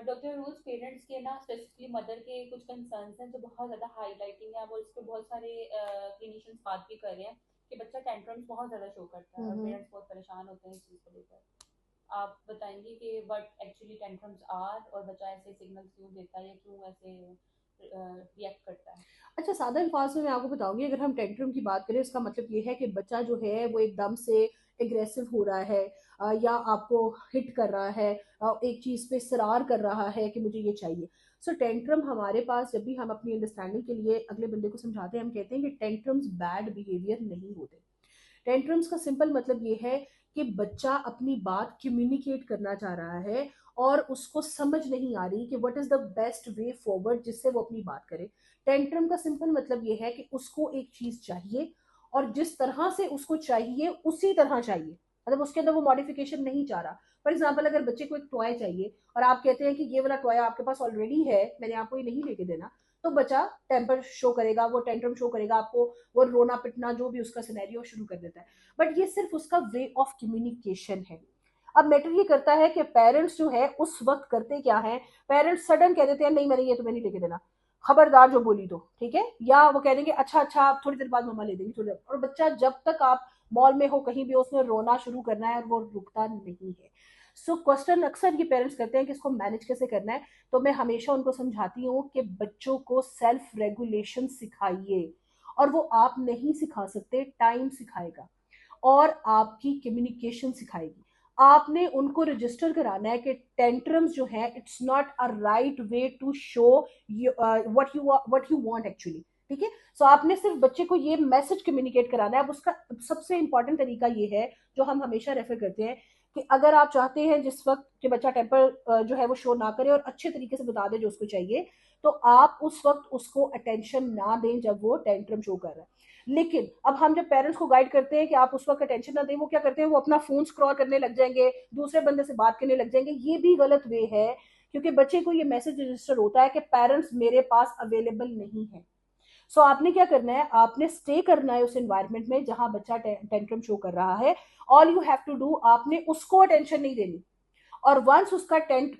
Doctor रोज parents के ना specifically mother के कुछ कंसर्न्स हैं जो बहुत ज़्यादा हाईलाइटिंग है, और इस पे बहुत सारे क्लिनिशियंस बात भी कर रहे हैं कि बच्चा टेंट्रम्स बहुत ज़्यादा शो करता है और हम्म। पेरेंट्स बहुत परेशान होते हैं इस चीज़ को लेकर। आप बताएंगे कि व्हाट एक्चुअली टेंट्रम्स आर, और बच्चा ऐसे सिग्नल्स क्यों देता है या क्यों ऐसे रिएक्ट करता है। अच्छा, सादा अल्फाज में मैं आपको बताऊंगी, अगर हम टेंट्रम की बात करें, इसका मतलब ये है कि बच्चा जो है वो एकदम से एग्रेसिव हो रहा है, या आपको हिट कर रहा है, एक चीज पे इसरार कर रहा है कि मुझे ये चाहिए। सो टेंट्रम हमारे पास, जब भी हम अपनी अंडरस्टैंडिंग के लिए अगले बंदे को समझाते हैं, हम कहते हैं कि टेंट्रम्स बैड बिहेवियर नहीं होते। टेंट्रम्स का सिंपल मतलब ये है कि बच्चा अपनी बात कम्युनिकेट करना चाह रहा है और उसको समझ नहीं आ रही कि what is the best way forward जिससे वो अपनी बात करे। टेंट्रम का सिंपल मतलब ये है कि उसको एक चीज चाहिए और जिस तरह से उसको चाहिए उसी तरह चाहिए, मतलब उसके अंदर वो मॉडिफिकेशन नहीं चाह रहा। फॉर एग्जाम्पल, अगर बच्चे को एक टॉय चाहिए और आप कहते हैं कि ये वाला टॉय आपके पास ऑलरेडी है, मैंने आपको ये नहीं लेके देना, तो बच्चा टेम्पर शो करेगा, वो टेंट्रम शो करेगा आपको, वो रोना पिटना जो भी उसका सिनेरियो शुरू कर देता है। बट ये सिर्फ उसका वे ऑफ कम्युनिकेशन है। अब मैटर ये करता है कि पेरेंट्स जो है उस वक्त करते क्या है। पेरेंट्स सडन कह देते हैं नहीं मैंने ये तुम्हें नहीं लेके देना, खबरदार जो बोली तो ठीक है, या वो कह देंगे अच्छा अच्छा आप थोड़ी देर बाद मम्मा ले देंगी, थोड़ी देर। और बच्चा जब तक आप मॉल में हो कहीं भी हो, उसने रोना शुरू करना है और वो रुकता नहीं है। सो क्वेश्चन अक्सर ये पेरेंट्स करते हैं कि इसको मैनेज कैसे करना है। तो मैं हमेशा उनको समझाती हूँ कि बच्चों को सेल्फ रेगुलेशन सिखाइए, और वो आप नहीं सिखा सकते, टाइम सिखाएगा और आपकी कम्युनिकेशन सिखाएगी। आपने उनको रजिस्टर कराना है कि टेंट्रम्स जो है it's not a right way to show what you want actually. ठीक है, सो आपने सिर्फ बच्चे को ये मैसेज कम्युनिकेट कराना है। अब उसका सबसे इंपॉर्टेंट तरीका ये है जो हम हमेशा रेफर करते हैं कि अगर आप चाहते हैं जिस वक्त कि बच्चा टेम्पर जो है वो शो ना करे और अच्छे तरीके से बता दे जो उसको चाहिए, तो आप उस वक्त उसको अटेंशन ना दें जब वो टेंट्रम शो कर रहा है। लेकिन अब हम जब पेरेंट्स को गाइड करते हैं कि आप उस वक्त अटेंशन ना दें, वो क्या करते हैं, वो अपना फोन स्क्रॉल करने लग जाएंगे, दूसरे बंदे से बात करने लग जाएंगे। ये भी गलत वे है, क्योंकि बच्चे को ये मैसेज रजिस्टर होता है कि पेरेंट्स मेरे पास अवेलेबल नहीं है। सो आपने क्या करना है, आपने स्टे करना है उस एनवायरमेंट में जहां बच्चा टेंट्रम शो कर रहा है। All you have to do, आपने उसको अटेंशन नहीं देनी। और वंस उसका टेंट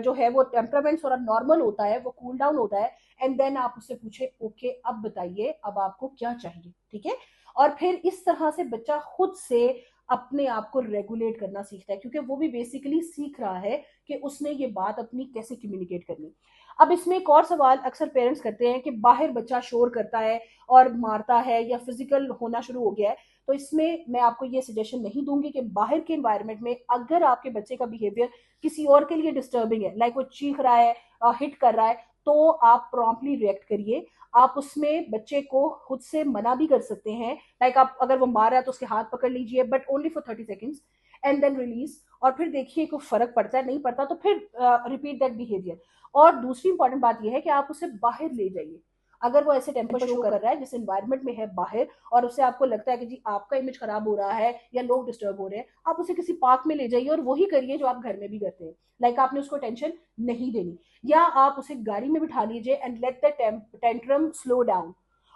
जो है वो टेम्परामेंट थोड़ा नॉर्मल होता है, वो कूल डाउन होता है, एंड देन आप उससे पूछे ओके अब बताइए अब आपको क्या चाहिए। ठीक है, और फिर इस तरह से बच्चा खुद से अपने आप को रेगुलेट करना सीखता है, क्योंकि वो भी बेसिकली सीख रहा है कि उसने ये बात अपनी कैसे कम्युनिकेट करनी। अब इसमें एक और सवाल अक्सर पेरेंट्स करते हैं कि बाहर बच्चा शोर करता है और मारता है या फिजिकल होना शुरू हो गया है। तो इसमें मैं आपको ये सजेशन नहीं दूंगी कि बाहर के एनवायरनमेंट में अगर आपके बच्चे का बिहेवियर किसी और के लिए डिस्टर्बिंग है, लाइक वो चीख रहा है, हिट कर रहा है, तो आप प्रॉम्प्टली रिएक्ट करिए। आप उसमें बच्चे को खुद से मना भी कर सकते हैं, लाइक आप अगर वो मार रहा है तो उसके हाथ पकड़ लीजिए, but only for 30 seconds, and then release. और फिर देखिए कोई फर्क पड़ता है, नहीं पड़ता तो फिर रिपीट दैट बिहेवियर। और दूसरी इंपॉर्टेंट बात यह है कि आप उसे बाहर ले जाइए। अगर वो ऐसे टेम्पर शो कर रहा है जिस एनवायरमेंट में है बाहर, और उससे आपको लगता है कि जी आपका इमेज खराब हो रहा है या लोग डिस्टर्ब हो रहे हैं, आप उसे किसी पार्क में ले जाइए और वही करिए जो आप घर में भी करते हैं। लाइक आपने उसको टेंशन नहीं देनी, या आप उसे गाड़ी में बिठा लीजिए and let the tantrum slow down.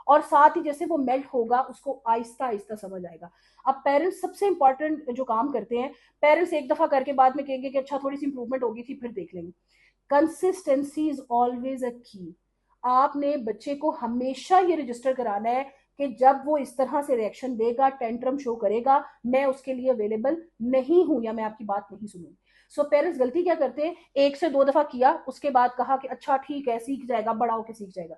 और साथ ही जैसे वो मेल्ट होगा उसको आहिस्ता आहिस्ता समझ आएगा। अब पेरेंट्स सबसे इंपॉर्टेंट जो काम करते हैं, पेरेंट्स एक दफा करके बाद में कहेंगे कि अच्छा थोड़ी सी इंप्रूवमेंट होगी थी फिर देख लेंगे। कंसिस्टेंसी इज ऑलवेज अ की। आपने बच्चे को हमेशा ये रजिस्टर कराना है कि जब वो इस तरह से रिएक्शन देगा, टेंट्रम शो करेगा, मैं उसके लिए अवेलेबल नहीं हूं या मैं आपकी बात नहीं सुनूंगी। सो पेरेंट्स गलती क्या करते हैं, एक से दो दफा किया उसके बाद कहा कि अच्छा ठीक है सीख जाएगा, बड़ा होकर सीख जाएगा।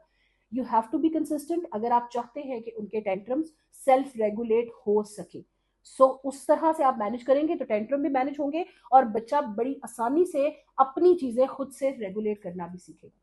You have to be consistent अगर आप चाहते हैं कि उनके टेंट्रम्स सेल्फ रेगुलेट हो सके। सो उस तरह से आप मैनेज करेंगे तो टेंट्रम भी मैनेज होंगे और बच्चा बड़ी आसानी से अपनी चीजें खुद से रेगुलेट करना भी सीखेगा।